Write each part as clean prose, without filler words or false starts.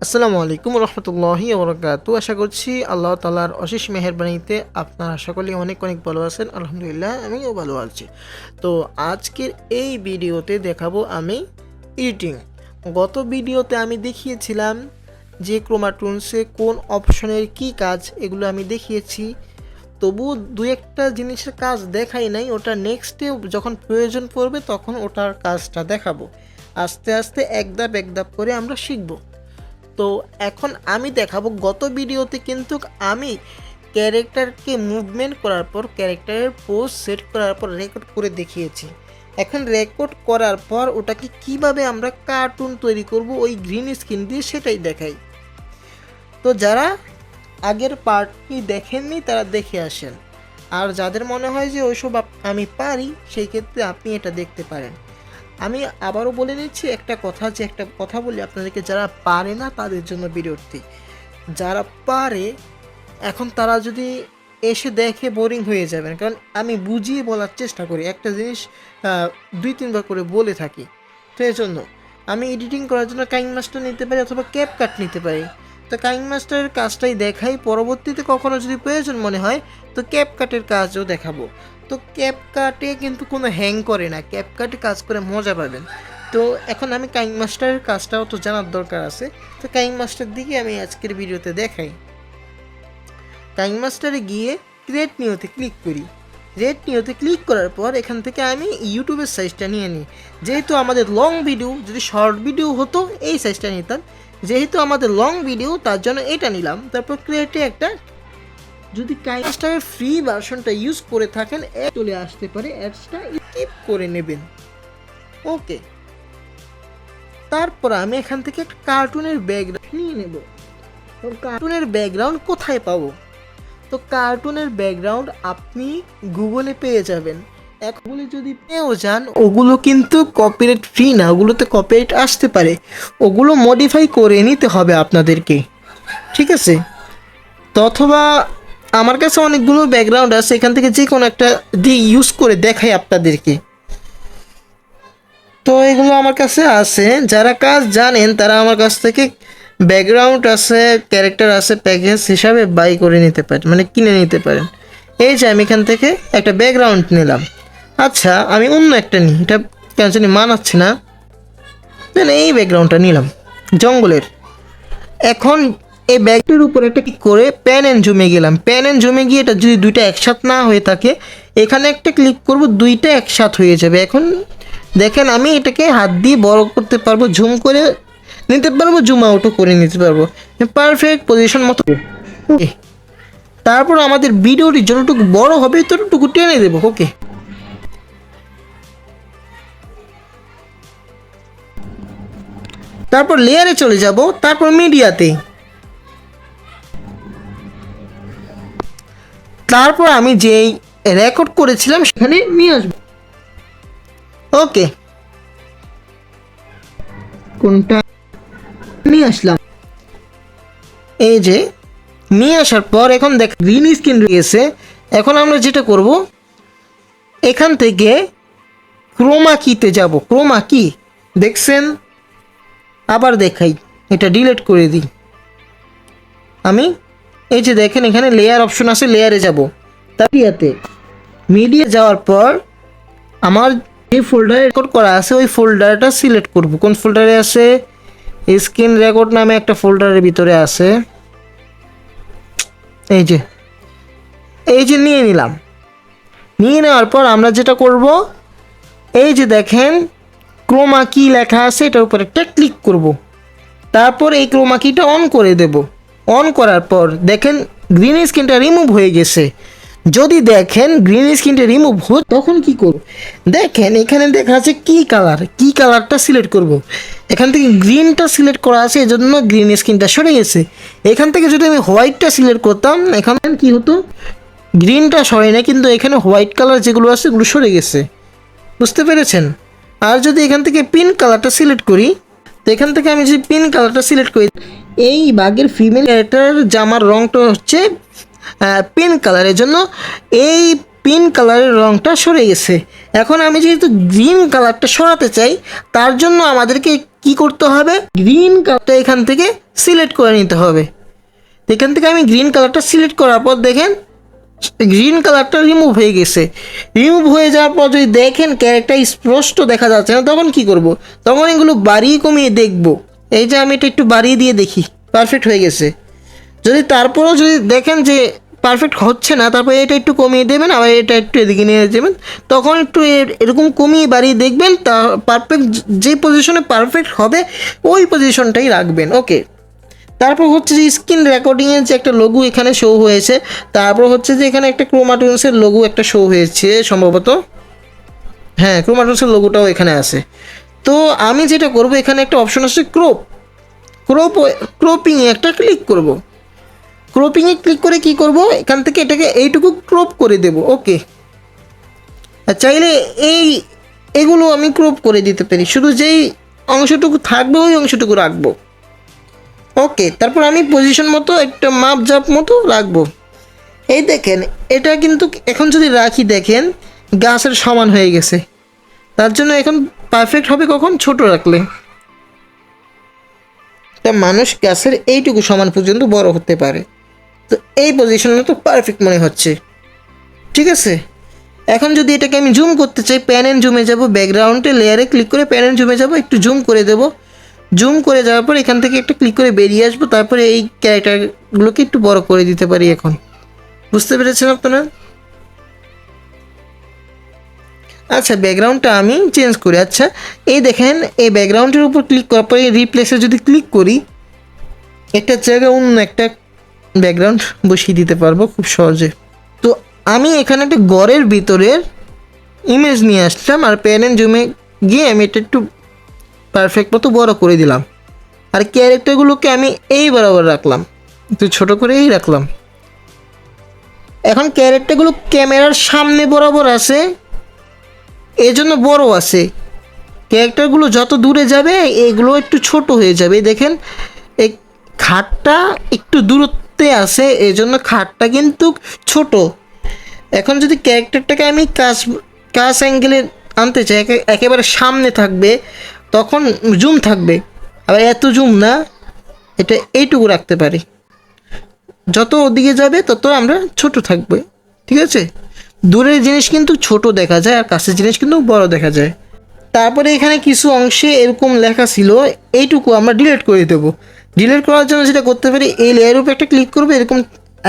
আসসালামু আলাইকুম রহমতুল্লাহি ওবরাকাতু। আশা করছি আল্লাহ তাআলার অশেষ মেহেরবানিতে আপনারা সকলেই অনেক অনেক ভালো আছেন। আলহামদুলিল্লাহ আমিও ভালো আছি। তো আজকের এই ভিডিওতে দেখাবো আমি এডিটিং। গত ভিডিওতে আমি দেখিয়েছিলাম যে ক্রোমা টুলসে কোন অপশনের কি কাজ, এগুলো আমি দেখিয়েছি। তবু দু একটা জিনিসের কাজ দেখাই নাই, ওটা নেক্সটে যখন প্রয়োজন পড়বে তখন ওটার কাজটা দেখাবো। আস্তে আস্তে এক ধাপ করে আমরা শিখবো। তো এখন আমি দেখাবো, গত ভিডিওতে কিন্তু আমি ক্যারেক্টারকে মুভমেন্ট করার পর ক্যারেক্টারের পোজ সেট করার পর রেকর্ড করে দেখিয়েছি। এখন রেকর্ড করার পর ওটাকে কিভাবে আমরা কার্টুন তৈরি করব ওই গ্রিন স্ক্রিন দিয়ে, সেটাই দেখাই। তো যারা আগের পার্টটি দেখেননি তারা দেখে আসেন, আর যাদের মনে হয় যে ওইসব আমি পারি, সেই ক্ষেত্রে আপনি এটা দেখতে পারেন। আমি আবারও বলে নিচ্ছি একটা কথা বলি আপনাদেরকে, যারা পারে না তাদের জন্য ভিডিওটি। যারা পারে এখন তারা যদি এসে দেখে বোরিং হয়ে যাবেন, কারণ আমি বুঝিয়ে বলার চেষ্টা করি, একটা জিনিস 2-3 বার করে বলে থাকি। তো এই জন্য আমি এডিটিং করার জন্য কাইনমাস্টার নিতে পারি অথবা ক্যাপকাট নিতে পারি। তো কাইনমাস্টারের কাজটাই দেখাই, পরবর্তীতে কখনো যদি প্রয়োজন মনে হয় তো ক্যাপকাটের কাজও দেখাবো। তো ক্যাপকাটে কিন্তু কোনো হ্যাং করে না, ক্যাপকাটে কাজ করে মজা পাবেন। তো এখন আমি কাইনমাস্টারের কাজটাও তো জানার দরকার আছে। তো কাইনমাস্টার দিকে আমি আজকের ভিডিওতে দেখাই। কাইনমাস্টারে গিয়ে ক্রিয়েট নিউতে ক্লিক করি। ক্রিয়েট নিউতে ক্লিক করার পর এখান থেকে আমি ইউটিউবের সাইজটা নিয়ে নিই। যেহেতু আমাদের লং ভিডিও, যদি শর্ট ভিডিও হতো এই সাইজটা নিতাম, যেহেতু আমাদের লং ভিডিও তার জন্য এটা নিলাম। তারপর ক্রিয়েটে একটা, যদি কাইনমাস্টারের ফ্রি ভার্সনটা ইউজ করে থাকেন চলে আসতে পারে, অ্যাডসটা স্কিপ করে নেবেন। ওকে, তারপর আমি এখান থেকে একটা কার্টুনের ব্যাকগ্রাউন্ড নিয়ে নেব। তো কার্টুনের ব্যাকগ্রাউন্ড কোথায় পাবো? তো কার্টুনের ব্যাকগ্রাউন্ড আপনি গুগলে পেয়ে যাবেন। এখন যদি পেয়েও যান, ওগুলো কিন্তু কপিরাইট ফ্রি না, ওগুলোতে কপিরাইট আসতে পারে, ওগুলো মডিফাই করে নিতে হবে আপনাদেরকে, ঠিক আছে? তো অথবা আমার কাছে অনেকগুলো ব্যাকগ্রাউন্ড আছে, এখান থেকে যে কোনো একটা দিয়ে ইউজ করে দেখাই আপনাদেরকে। তো এগুলো আমার কাছে আছে, যারা কাজ জানেন তারা আমার কাছ থেকে ব্যাকগ্রাউন্ড আছে, ক্যারেক্টার আছে, প্যাকেজ হিসাবে বাই করে নিতে পারেন, মানে কিনে নিতে পারেন। এই যে আমি এখান থেকে একটা ব্যাকগ্রাউন্ড নিলাম। আচ্ছা, আমি অন্য একটা নিই, এটা কেন জানি মানাচ্ছে না, এই ব্যাকগ্রাউন্ডটা নিলাম জঙ্গলের। এখন এই ব্যাগটির উপর একটা ক্লিক করে প্যান অ্যান্ড জুমে গেলাম। প্যান অ্যান্ড জুমে গিয়ে এটা যদি দুইটা একসাথ না হয়ে থাকে, এখানে একটা ক্লিক করব, দুইটা একসাথ হয়ে যাবে। এখন দেখেন আমি এটাকে হাত দিয়ে বড় করতে পারবো, ঝুম করে নিতে পারবো, জুম আউটও করে নিতে পারবো, পারফেক্ট পজিশন মতো। তারপর আমাদের ভিডিওটি যতটুকু বড় হবে ততটুকু টেনে দেবো। ওকে, তারপর লেয়ারে চলে যাব, তারপর মিডিয়াতে। তারপর আমি যেই রেকর্ড করেছিলাম সেখানে নিয়ে আসবো। ওকে, কোনটা নিয়ে আসলাম, এই যে নিয়ে আসার পর এখন দেখ গ্রিন স্ক্রিন রয়েছে। এখন আমরা যেটা করব, এখান থেকে ক্রোমা কিতে যাব। ক্রোমা কি দেখছেন, আবার দেখাই, এটা ডিলিট করে দিই আমি। এই যে দেখেন এখানে লেয়ার অপশন আছে, লেয়ারে যাব, তারপরে মিডিয়া যাওয়ার পর আমার যে ফোল্ডারে রেকর্ড করা আছে ওই ফোল্ডারটা সিলেক্ট করব। কোন ফোল্ডারে আছে? স্ক্রিন রেকর্ড নামে একটা ফোল্ডারের ভিতরে আছে। এই যে নিয়ে নিলাম। নিয়ে নেওয়ার পর আমরা যেটা করব, এই যে দেখেন ক্রোমা কি লেখা আছে, এটার উপর একটা ক্লিক করব। তারপর এই ক্রোমা কিটা অন করে দেব। অন করার পর দেখেন গ্রিন স্ক্রিনটা রিমুভ হয়ে গেছে। যদি দেখেন গ্রিন স্ক্রিনটা রিমুভ হয় তখন কি করব, দেখেন এখানে দেখা আছে কি কালার, কি কালারটা সিলেক্ট করব। এখান থেকে গ্রিনটা সিলেক্ট করা আছে, এজন্য গ্রিন স্ক্রিনটা সরে গেছে। এখান থেকে যদি আমি হোয়াইটটা সিলেক্ট করতাম, এখানে কি হতো, গ্রিনটা সরে না, কিন্তু এখানে হোয়াইট কালার যেগুলো আছে এগুলো সরে গেছে। বুঝতে পেরেছেন? আর যদি এখান থেকে পিঙ্ক কালারটা সিলেক্ট করি, তো এখান থেকে আমি যদি পিঙ্ক কালারটা সিলেক্ট করি, এই বাঘের ফিমেল ক্যারেক্টার জামার রঙটা হচ্ছে পিঙ্ক কালারের জন্য এই পিঙ্ক কালারের রঙটা সরে গেছে। এখন আমি যেহেতু গ্রিন কালারটা সরাতে চাই, তার জন্য আমাদেরকে কি করতে হবে, গ্রিন কালারটা এখান থেকে সিলেক্ট করে নিতে হবে। এখান থেকে আমি গ্রিন কালারটা সিলেক্ট করার পর দেখেন গ্রিন কালারটা রিমুভ হয়ে গেছে। রিমুভ হয়ে যাওয়ার পর যদি দেখেন ক্যারেক্টার স্পষ্ট দেখা যাচ্ছে না, তখন কি করব? তখন এগুলো বাড়িয়ে কমিয়ে দেখব। এই যে আমি এটা একটু বাড়িয়ে দিয়ে দেখি, পারফেক্ট হয়ে গেছে। যদি তারপরেও যদি দেখেন যে পারফেক্ট হচ্ছে না, তারপরে এটা একটু কমিয়ে দেবেন, আবার এটা একটু এদিকে নিয়ে যাবেন, তখন একটু এরকম কমিয়ে বাড়িয়ে দেখবেন, তা পারফেক্ট যে পজিশনে পারফেক্ট হবে ওই পজিশনটাই রাখবেন। ওকে, তারপর হচ্ছে যে স্ক্রিন রেকর্ডিংয়ের যে একটা লোগো এখানে শো হয়েছে, তারপর হচ্ছে যে এখানে একটা ক্রোমাটুন্সের লোগো একটা শো হয়েছে সম্ভবত, হ্যাঁ ক্রোমাটুন্সের লোগোটাও এখানে আছে। তো আমি যেটা করব, এখানে একটা অপশন আছে ক্রপিংয়ে একটা ক্লিক করব। ক্রপিংয়ে ক্লিক করে কি করব, এখান থেকে এটাকে এইটুকু ক্রপ করে দেব। ওকে, আর চাইলে এগুলো আমি ক্রপ করে দিতে পারি, শুধু যেই অংশটুকু থাকবে ওই অংশটুকু রাখবো। ওকে, তারপর আমি পজিশন মতো একটা মাপ জাপ মতো রাখবো। এই দেখেন এটা কিন্তু এখন যদি রাখি দেখেন গাছের সমান হয়ে গেছে। তার জন্য এখন পারফেক্ট হবে কখন, ছোট রাখলে। তা মানুষ গাছের এইটুকু সমান পর্যন্ত বড় হতে পারে। তো এই পজিশনে তো পারফেক্ট মনে হচ্ছে, ঠিক আছে। এখন যদি এটাকে আমি জুম করতে চাই, প্যান অ্যান্ড জুমে যাব, ব্যাকগ্রাউন্ডে লেয়ারে ক্লিক করে প্যান অ্যান্ড জুমে যাব, একটু জুম করে দেব। জুম করে যাওয়ার পর এখান থেকে একটা ক্লিক করে বেরিয়ে আসবো, তারপরে এই ক্যারেক্টারগুলোকে একটু বড় করে দিতে পারি। এখন বুঝতে পেরেছেন আপনারা? আচ্ছা, ব্যাকগ্রাউন্ডটা আমি চেঞ্জ করি। আচ্ছা, এই দেখেন এই ব্যাকগ্রাউন্ডের উপর ক্লিক করার পরে রিপ্লেসে যদি ক্লিক করি, একটা জায়গায় অন্য একটা ব্যাকগ্রাউন্ড বসিয়ে দিতে পারবো খুব সহজে। তো আমি এখানে একটা ঘরের ভিতরের ইমেজ নিয়ে আসলাম, আর প্যান অ্যান্ড জুমে গিয়ে আমি এটা একটু পারফেক্ট মতো বড় করে দিলাম। আর ক্যারেক্টারগুলোকে আমি এই বরাবর রাখলাম, একটু ছোটো করেই রাখলাম। এখন ক্যারেক্টারগুলো ক্যামেরার সামনে বরাবর আছে, এই জন্য বড় আছে। ক্যারেক্টারগুলো যত দূরে যাবে এগুলো একটু ছোট হয়ে যাবে। দেখেন এই খাটটা একটু দূরত্বে আছে, এই জন্য খাটটা কিন্তু ছোট। এখন যদি ক্যারেক্টারটাকে আমি কাছ অ্যাঙ্গেলে আনতে চাই, একেবারে সামনে থাকবে, তখন জুম থাকবে। আবার এত জুম না, এটা এইটুকু রাখতে পারি। যত ওদিকে যাবে তত আমরা ছোট থাকবে, ঠিক আছে। দূরের জিনিস কিন্তু ছোট দেখা যায়, আর কাছের জিনিস কিন্তু বড় দেখা যায়। তারপরে এখানে কিছু অংশে এরকম লেখা ছিল, এইটুকু আমরা ডিলিট করে দেবো। ডিলিট করার জন্য যেটা করতে পারি, এই লেয়ার উপরে একটা ক্লিক করবো, এরকম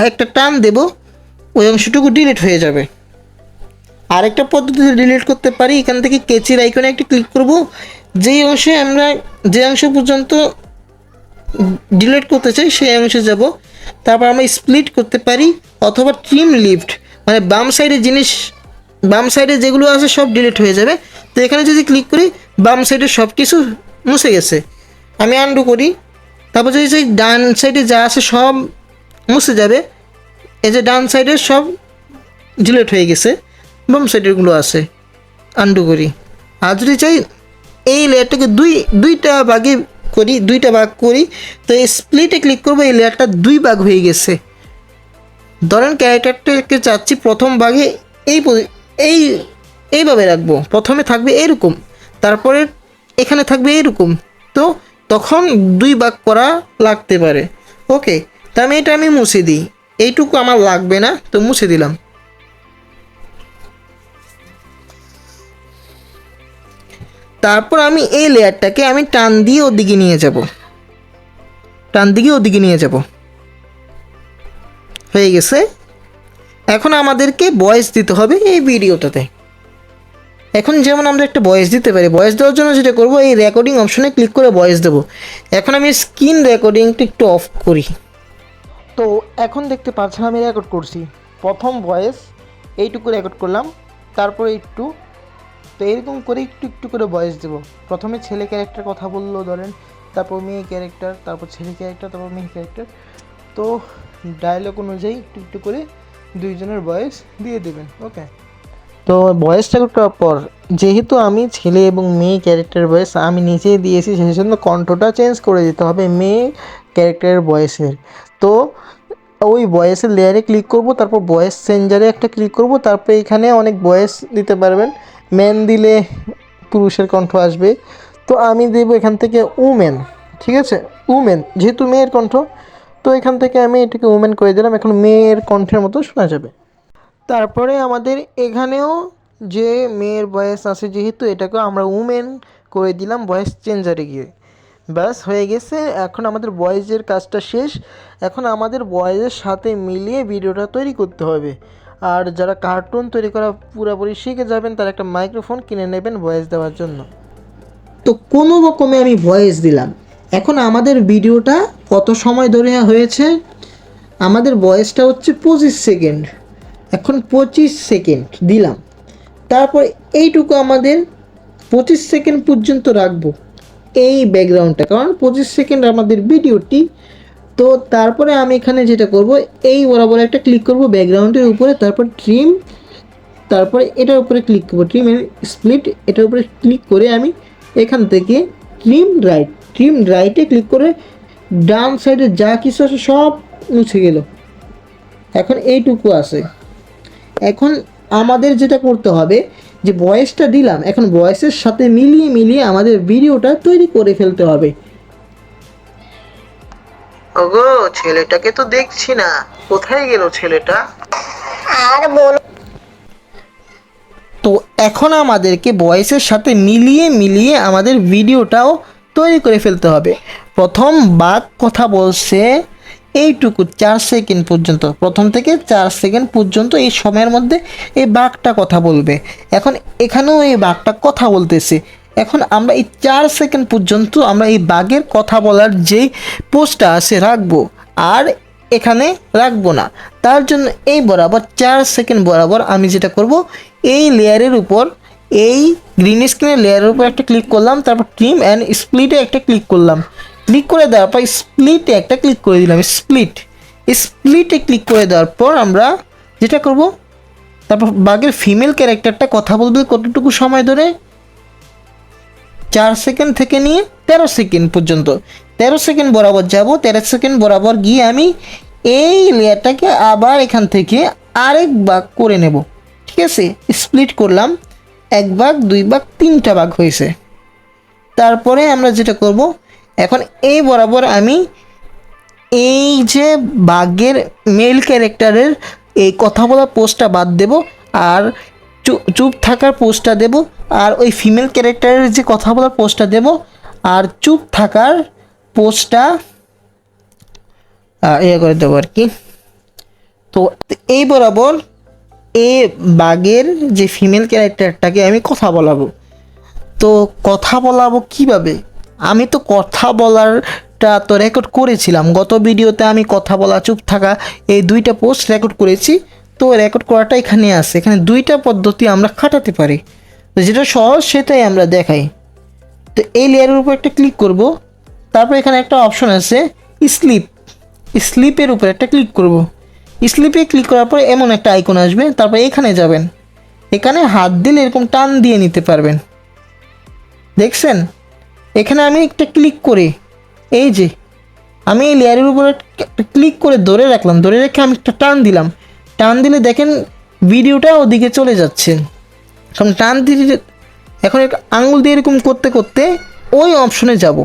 একটা টান দেবো, ওই অংশটুকু ডিলিট হয়ে যাবে। আরেকটা পদ্ধতিতে ডিলিট করতে পারি, এখান থেকে কেচির আইকনে একটা ক্লিক করব, যেই অংশে আমরা যে অংশ পর্যন্ত ডিলিট করতে চাই সেই অংশে যাব। তারপর আমরা স্প্লিট করতে পারি, অথবা ট্রিম লিফট, মানে বাম সাইডে যেগুলো আছে সব ডিলিট হয়ে যাবে। তো এখানে যদি ক্লিক করি, বাম সাইডে সব কিছু মুছে গেছে। আমি আন্ডু করি, তারপর যদি সেই ডান সাইডে যা আছে সব মুছে যাবে। এই যে ডান সাইডের সব ডিলিট হয়ে গেছে, বাম সাইডেরগুলো আছে। আন্ডু করি। আর যদি চাই এই লেয়ারটাকে দুইটা ভাগ করি, তো এই স্প্লিটে ক্লিক করবো, এই লেয়ারটা দুই ভাগ হয়ে গেছে। ধরেন ক্যারেক্টারটাকে চাচ্ছি প্রথম ভাগে এই এইভাবে রাখবো, প্রথমে থাকবে এরকম, তারপরে এখানে থাকবে এরকম। তো তখন দুই ভাগ করা লাগতে পারে। ওকে, তো আমি মুছে দিই, এইটুকু আমার লাগবে না, তো মুছে দিলাম। তারপর আমি এই লেয়ারটাকে আমি টান দিয়ে ওদিকে নিয়ে যাব, হয়ে গেছে। এখন আমাদেরকে ভয়েস দিতে হবে এই ভিডিওটাতে। এখন যেমন আমরা একটা ভয়েস দিতে পারি, ভয়েস দেওয়ার জন্য যেটা করবো, এই রেকর্ডিং অপশনে ক্লিক করে ভয়েস দেবো। এখন আমি স্ক্রিন রেকর্ডিংটা একটু অফ করি। তো এখন দেখতে পাচ্ছেন আমি রেকর্ড করছি। প্রথম ভয়েস এইটুকু রেকর্ড করলাম, তারপরে তো এরকম করে একটু করে ভয়েস দেবো। প্রথমে ছেলে ক্যারেক্টার কথা বললো ধরেন, তারপর মেয়ে ক্যারেক্টার, তারপর ছেলে ক্যারেক্টার, তারপর মেয়ে ক্যারেক্টার। তো ডায়লগ অনুযায়ী একটু করে দুইজনের ভয়েস দিয়ে দেবেন। ওকে, তো ভয়েস রেকর্ড করার পর যেহেতু আমি ছেলে এবং মেয়ে ক্যারেক্টারের ভয়েস আমি নিজেই দিয়েছি, সেই জন্য কণ্ঠটা চেঞ্জ করে দিতে হবে মেয়ে ক্যারেক্টারের ভয়েসের। তো ওই ভয়েসের লেয়ারে ক্লিক করব, তারপর ভয়েস চেঞ্জারে একটা ক্লিক করব, তারপর এখানে অনেক ভয়েস দিতে পারবেন। ম্যান দিলে পুরুষের কণ্ঠ আসবে, তো আমি দেবো এখান থেকে উমেন, ঠিক আছে। উমেন, যেহেতু মেয়ের কণ্ঠ, তো এখান থেকে আমি এটাকে উমেন করে দিলাম। এখন মেয়ের কণ্ঠের মতো শোনা যাবে। তারপরে আমাদের এখানেও যে মেয়ের ভয়েস আছে, যেহেতু এটাকে আমরা উমেন করে দিলাম ভয়েস চেঞ্জারে গিয়ে। ব্যাস হয়ে গেছে। এখন আমাদের ভয়েসের কাজটা শেষ। এখন আমাদের ভয়েসের সাথে মিলিয়ে ভিডিওটা তৈরি করতে হবে। আর যারা কার্টুন তৈরি করা পুরোপুরি শিখে যাবেন, তারা একটা মাইক্রোফোন কিনে নেবেন ভয়েস দেওয়ার জন্য। তো কোনো রকমে আমি ভয়েস দিলাম। এখন আমাদের ভিডিওটা কত সময় ধরে হয়েছে? আমাদের ভয়েসটা হচ্ছে 25 সেকেন্ড। এখন 25 সেকেন্ড দিলাম। তারপর এইটুকু আমাদের 25 সেকেন্ড পর্যন্ত রাখবো এই ব্যাকগ্রাউন্ডটা, কারণ 25 সেকেন্ড আমাদের ভিডিওটি। তো তারপরে আমি এখানে যেটা করব, এই বরাবর একটা ক্লিক করব ব্যাকগ্রাউন্ডের উপরে, তারপর ট্রিম, তারপরে এটার উপরে ক্লিক করব ট্রিম এন্ড স্প্লিট, এটার উপরে ক্লিক করে আমি এখান থেকে ট্রিম রাইটে ক্লিক করে ডান সাইডে যা কিছু আছে সব মুছে গেল। এখন এইটুকু আছে। এখন আমাদের যেটা করতে হবে, যে ভয়েসটা দিলাম, এখন ভয়েসের সাথে মিলিয়ে মিলিয়ে আমাদের ভিডিওটা তৈরি করে ফেলতে হবে। ওগো, ছেলেটাকে তো দেখছি না, কোথায় গেল ছেলেটা? আর বলো। তো এখন আমাদেরকে ভয়েসের সাথে মিলিয়ে মিলিয়ে আমাদের ভিডিওটাও তৈরি করে ফেলতে হবে। প্রথম বাক কথা বলছে এইটুকু 4 সেকেন্ড পর্যন্ত, প্রথম থেকে 4 সেকেন্ড পর্যন্ত এই সময়ের মধ্যে এই বাঘটা কথা বলবে। এখন এখানেও এই বাঘটা কথা বলতেছে। এখন আমরা এই 4 সেকেন্ড পর্যন্ত আমরা এই বাঘের কথা বলার যেই পোস্টটা আছে রাখবো, আর এখানে রাখবো না। তার জন্য এই বরাবর 4 সেকেন্ড বরাবর আমি যেটা করব, এই লেয়ারের উপর, এই গ্রিন স্ক্রিনের লেয়ারের উপর একটা ক্লিক করলাম, তারপর ট্রিম অ্যান্ড স্প্লিটে একটা ক্লিক করলাম। ক্লিক করে দেওয়ার পর স্প্লিটে একটা ক্লিক করে দিলাম। স্প্লিটে ক্লিক করে দেওয়ার পর আমরা যেটা করব, তারপর বাঘের ফিমেল ক্যারেক্টারটা কথা বলবে কতটুকু সময় ধরে, 4 সেকেন্ড থেকে নিয়ে 13 সেকেন্ড পর্যন্ত। 13 সেকেন্ড বরাবর যাব। 13 সেকেন্ড বরাবর গিয়ে আমি এই লেয়ারটাকে আবার এখান থেকে আরেক ভাগ করে নেব। ঠিক আছে, স্প্লিট করলাম, 1 ভাগ, 2 ভাগ, 3টা ভাগ হয়েছে। তারপরে আমরা যেটা করব, এখন এই বরাবর আমি এই যে বাঘের মেল ক্যারেক্টারের এই কথা বলার পোস্টটা বাদ দেব, আর চুপ থাকার পোস্টটা দেব, আর ওই ফিমেল ক্যারেক্টারের যে কথা বলার পোস্টটা দেব, আর চুপ থাকার পোস্টটা ইয়ে করে দেবো আর কি। তো এই বরাবর এই বাঘের যে ফিমেল ক্যারেক্টারটাকে আমি কথা বলাবো। তো কথা বলাবো কিভাবে? আমি তো কথা বলারটা তো রেকর্ড করেছিলাম গত ভিডিওতে। আমি কথা বলা, চুপ থাকা, এই 2টা পোস্ট রেকর্ড করেছি। তো রেকর্ড করাটা এখানে আছে। এখানে 2টা পদ্ধতি আমরা খাটাতে পারি, তো যেটা সহজ সেটাই আমরা দেখাই। তো এই লেয়ারের উপর একটা ক্লিক করব, তারপর এখানে একটা অপশন আছে স্লিপের উপর একটা ক্লিক করব। স্লিপে ক্লিক করার পর এমন একটা আইকন আসবে, তারপর এখানে যাবেন। এখানে হাত দিলে এরকম টান দিয়ে নিতে পারবেন, দেখছেন? এখানে আমি একটা ক্লিক করে, এই যে আমি এই লেয়ারের উপরে ক্লিক করে ধরে রাখলাম, ধরে রেখে আমি একটা টান দিলাম। টান দিলে দেখেন ভিডিওটা ওদিকে চলে যাচ্ছে। এখন টান দিয়ে, এখন আঙুল দিয়ে এরকম করতে করতে ওই অপশনে যাব,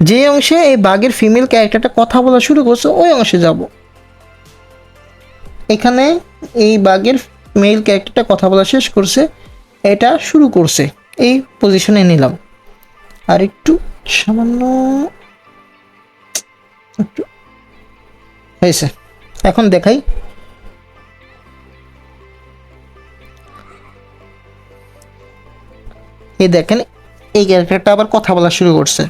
যে অংশে এই বাঘের ফিমেল ক্যারেক্টারটা কথা বলা শুরু করছে ওই অংশে যাব। এখানে এই বাঘের মেল ক্যারেক্টারটা কথা বলা শেষ করছে, এটা শুরু করছে, এই পজিশনে নিলাম। আর একটু সামান্য একটু হয়েছে। এখন দেখাই, এই দেখেন এই ক্যারেক্টারটা আবার কথা বলা শুরু করছে।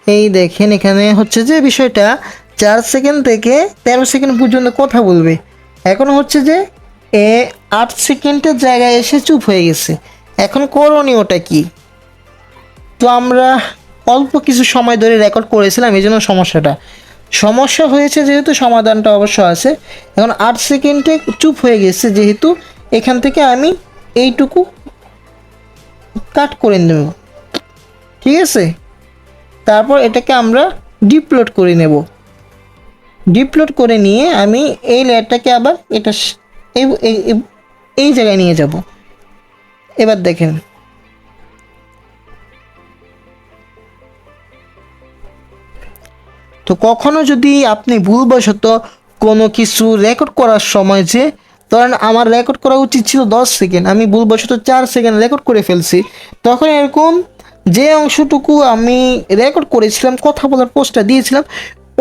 এই দেখেন এখানে হচ্ছে যে বিষয়টা 4 সেকেন্ড থেকে 13 সেকেন্ড পর্যন্ত কথা বলবে। এখন হচ্ছে যে 8 সেকেন্ডের জায়গায় এসে চুপ হয়ে গেছে। এখন করণীয়টা কি? তো আমরা অল্প কিছু সময় ধরে রেকর্ড করেছিলাম, এই জন্য সমস্যা হয়েছে, যেহেতু সমাধানটা অবশ্য আছে। এখন 8 সেকেন্ডে চুপ হয়ে গেছে যেহেতু, এখান থেকে আমি এইটুকু কাট করে নেব। ঠিক আছে, তারপর এটাকে আমরা ডিপলোড করে নেব। ডিপলোড করে নিয়ে আমি এই লেয়ারটাকে আবার এটা এই জায়গায় নিয়ে যাব। এবার দেখেন তো কখনো যদি আপনি ভুলবশত কোনো কিছু রেকর্ড করার সময়, যে ধরেন আমার রেকর্ড করা উচিত ছিল 10 সেকেন্ড, আমি ভুলবশত 4 সেকেন্ড রেকর্ড করে ফেলছি, তখন এরকম যে অংশটুকু আমি রেকর্ড করেছিলাম, কথা বলার পোস্টটা দিয়েছিলাম,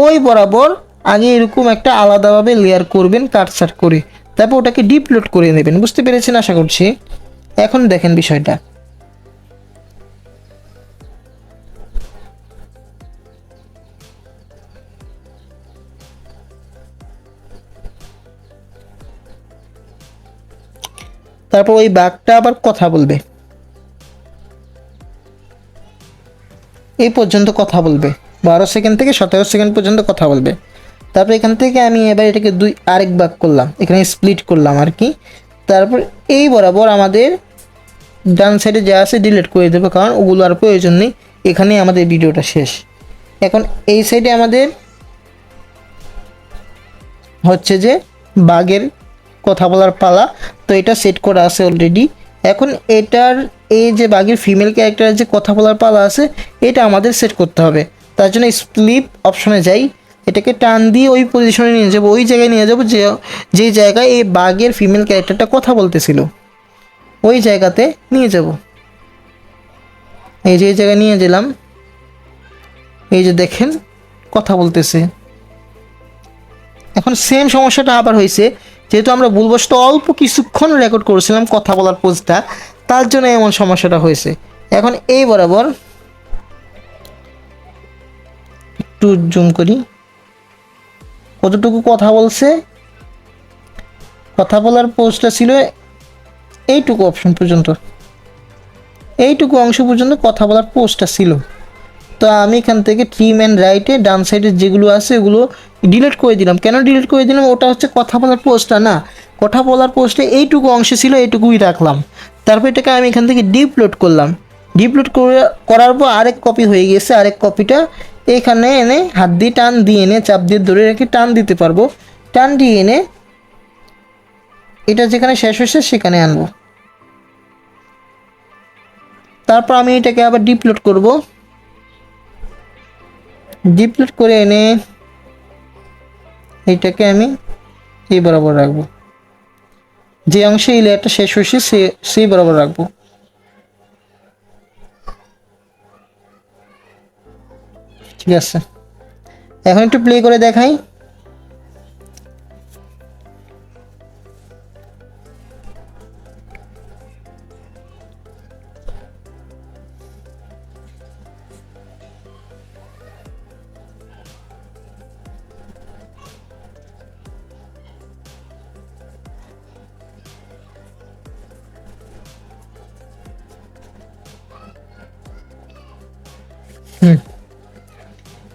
ওই বরাবর আগে এরকম একটা আলাদাভাবে লেয়ার করবেন কাটছাট করে, তারপর ওটাকে ডিপলোড করে নেবেন। বুঝতে পেরেছেন আশা করছি। এখন দেখেন বিষয়টা। তারপর ওই বাঘটা আবার কথা বলবে, এই পর্যন্ত কথা বলবে, 12 সেকেন্ড থেকে 17 সেকেন্ড পর্যন্ত কথা বলবে। তারপর এখান থেকে আমি এবার এটাকে আরেক ভাগ করলাম, এখানে স্প্লিট করলাম আর কি। তারপর এই বরাবর আমাদের ডান সাইডে যা আছে ডিলিট করে দেবো, কারণ ওগুলো আর প্রয়োজন নেই, এখানেই আমাদের ভিডিওটা শেষ। এখন এই সাইডে আমাদের হচ্ছে যে বাঘের কথা বলার পালা, তো এটা সেট করা আছে অলরেডি। এখন এটার এই যে বাঘের ফিমেল ক্যারেক্টারের যে কথা বলার পালা আছে, এটা আমাদের সেট করতে হবে। তার জন্য স্প্লিট অপশনে যাই, এটাকে টান দিয়ে ওই পজিশনে নিয়ে যাবো, ওই জায়গায় নিয়ে যাবো যে জায়গায় এই বাঘের ফিমেল ক্যারেক্টারটা কথা বলতেছিল, ওই জায়গাতে নিয়ে যাব। এই যে এই জায়গায় নিয়ে গেলাম, এই যে দেখেন কথা বলতেছে। এখন সেম সমস্যাটা আবার হয়েছে, যেহেতু আমরা ভুলবশত অল্প কিছুক্ষণ রেকর্ড করেছিলাম কথা বলার পোস্টটা, তার জন্য এমন সমস্যাটা হয়েছে। এখন এই বরাবর একটু জুম করি, কতটুকু কথা বলছে। কথা বলার পোস্টটা ছিল এইটুকু অপশন পর্যন্ত, এইটুকু অংশ পর্যন্ত কথা বলার পোস্টটা ছিল। তো আমি এখান থেকে ট্রিম অ্যান্ড রাইটে ডান সাইডে যেগুলো আছে ওগুলো ডিলিট করে দিলাম। কেন ডিলিট করে দিলাম? ওটা হচ্ছে কথা বলার পোস্টটা না, কথা বলার পোস্টে এইটুকু অংশ ছিল, এইটুকুই রাখলাম। তারপর এটাকে আমি এখান থেকে ডিপলোড করলাম। ডিপলোড করার পর আরেক কপি হয়ে গেছে, আরেক কপিটা এখানে এনে হাত দিয়ে টান দিয়ে এনে চাপ দিয়ে ধরে রেখে টান দিতে পারবো, টান দিয়ে এনে এটা যেখানে শেষ হয়েছে সেখানে আনবো। তারপর আমি এটাকে আবার ডিপলোড করব, ডিপলোড করে এনে এইটাকে আমি এই বরাবর রাখবো, যে অংশে এই লেয়ারটা শেষ হয়েছে সেই বরাবর রাখবো। ঠিক আছে, এখন একটু প্লে করে দেখাই।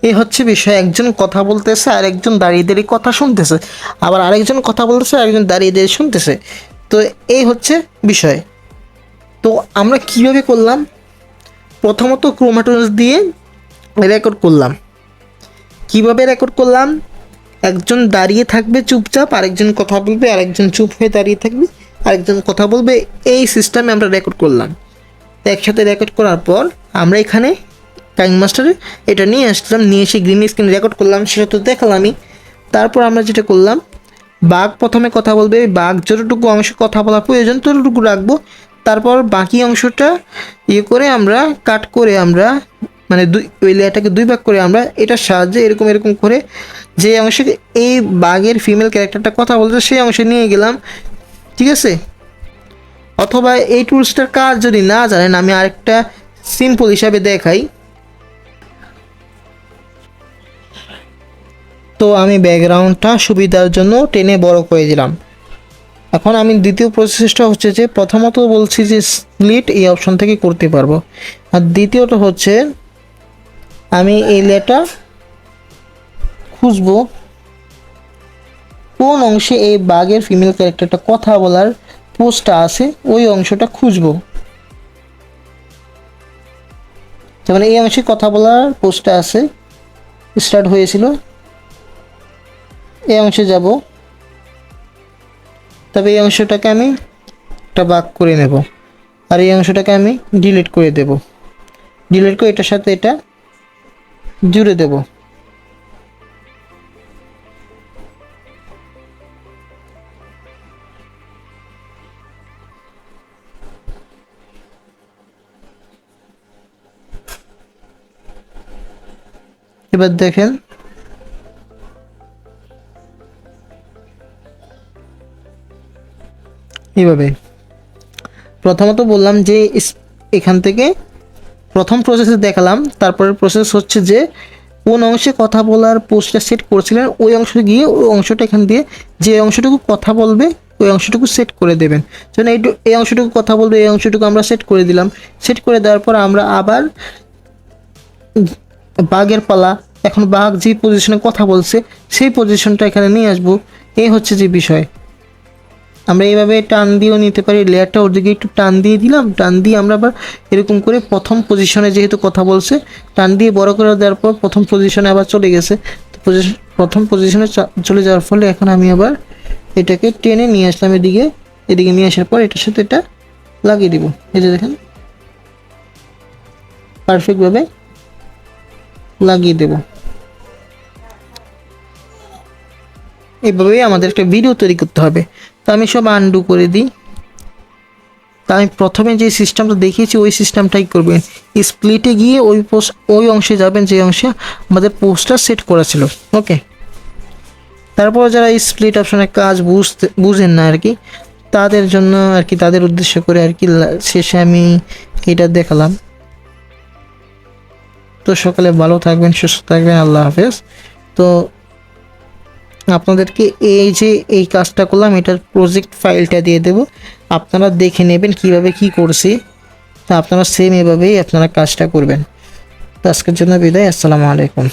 এই হচ্ছে বিষয়, একজন কথা বলতেছে আর একজন দাঁড়িয়ে দাঁড়িয়ে কথা শুনতেছে, আবার আরেকজন কথা বলতেছে আর একজন দাঁড়িয়ে দাঁড়িয়ে শুনতেছে। তো এই হচ্ছে বিষয়। তো আমরা কিভাবে করলাম? প্রথমত ক্রোমাটোস দিয়ে রেকর্ড করলাম। কিভাবে রেকর্ড করলাম? একজন দাঁড়িয়ে থাকবে চুপচাপ, আরেকজন কথা বলবে, আরেকজন চুপ হয়ে দাঁড়িয়ে থাকবে, আরেকজন কথা বলবে, এই সিস্টেমে আমরা রেকর্ড করলাম। একসাথে রেকর্ড করার পর আমরা এখানে কাইন মাস্টারে এটা নিয়ে আসলাম, নিয়ে এসে গ্রিন স্ক্রিন রেকর্ড করলাম, সেটা তো দেখালামই। তারপর আমরা যেটা করলাম, বাঘ প্রথমে কথা বলবে, বাঘ যতটুকু অংশ কথা বলার প্রয়োজন ততটুকু রাখবো, তারপর বাকি অংশটা ইয়ে করে আমরা কাট করে আমরা মানে ওই লেয়ারটাকে দুই ভাগ করে আমরা এটার সাহায্যে এরকম এরকম করে যে অংশে এই বাঘের ফিমেল ক্যারেক্টারটা কথা বলতে সেই অংশে নিয়ে গেলাম। ঠিক আছে, অথবা এই টুলসটার কাজ যদি না জানেন, আমি আরেকটা সিম্পল হিসাবে দেখাই। তো আমি ব্যাকগ্রাউন্ডটা সুবিধার জন্য টেনে বড় করে দিলাম। এখন আমি দ্বিতীয় প্রসেসটা হচ্ছে যে, প্রথমত বলছি যে স্প্লিট এই অপশন থেকে করতে পারবো, আর দ্বিতীয়ত হচ্ছে আমি এই লেয়ারটা খুঁজবো কোন অংশে এই বাঘের ফিমেল ক্যারেক্টারটা কথা বলার পোস্টটা আছে, ওই অংশটা খুঁজবো। যেমন এই অংশে কথা বলার পোস্টটা আছে, স্টার্ট হয়েছিল, এই অংশে যাব, তবে এই অংশটাকে আমি একটা ভাগ করে নেব, আর এই অংশটাকে আমি ডিলিট করে দেব। ডিলিট করে এটার সাথে এটা জুড়ে দেব। এবার দেখেন এইভাবে। প্রথমত বললাম যে এখান থেকে প্রথম প্রসেসে দেখালাম, তারপরের প্রসেস হচ্ছে যে কোন অংশে কথা বলার পোস্টটা সেট করেছিলেন ওই অংশে গিয়ে ওই অংশটা এখান দিয়ে যে অংশটুকু কথা বলবে ওই অংশটুকু সেট করে দেবেন। যেন এই অংশটুকু কথা বলবে, এই অংশটুকু আমরা সেট করে দিলাম। সেট করে দেওয়ার পর আমরা আবার বাঘের পালা, এখন বাঘ যে পজিশনে কথা বলছে সেই পজিশনটা এখানে নিয়ে আসবো। এই হচ্ছে যে বিষয়। আমরা এইভাবে টান দিয়েও নিতে পারি, লেয়ারটা ওর দিকে একটু টান দিয়ে দিলাম, টান দিয়ে আমরা আবার এরকম করে প্রথম পজিশনে যেহেতু কথা বলছে টান দিয়ে বড় করে দেওয়ার পর প্রথম পজিশনে আবার চলে গেছে। তো প্রথম পজিশনে চলে যাওয়ার ফলে এখন আমি আবার এটাকে টেনে নিয়ে আসলাম এদিকে। এদিকে নিয়ে আসার পর এটার সাথে এটা লাগিয়ে দিব। এই যে দেখেন পারফেক্টভাবে লাগিয়ে দেব। এইভাবেই আমাদের একটা ভিডিও তৈরি করতে হবে। তো আমি সব আনডু করে দিই। তা আমি প্রথমে যে সিস্টেমটা দেখিয়েছি ওই সিস্টেমটাই করবেন। স্প্লিটে গিয়ে ওই অংশে যাবেন যে অংশে আমাদের পোস্টটা সেট করা ছিল। ওকে, তারপর যারা এই স্প্লিট অপশনের কাজ বুঝেন না আর কি, তাদের জন্য আর কি, তাদের উদ্দেশ্য করে আর কি শেষে আমি এটা দেখালাম। তো সকালে ভালো থাকবেন, সুস্থ থাকবেন, আল্লাহ হাফেজ। তো আপনাদেরকে এই যে এই কাজটা করলাম এটার প্রজেক্ট ফাইলটা দিয়ে দেব, আপনারা দেখে নেবেন কিভাবে কি করছি। তো আপনারা সেম এভাবেই আপনারা কাজটা করবেন। তো আজকের জন্য বিদায়, আসসালামু আলাইকুম।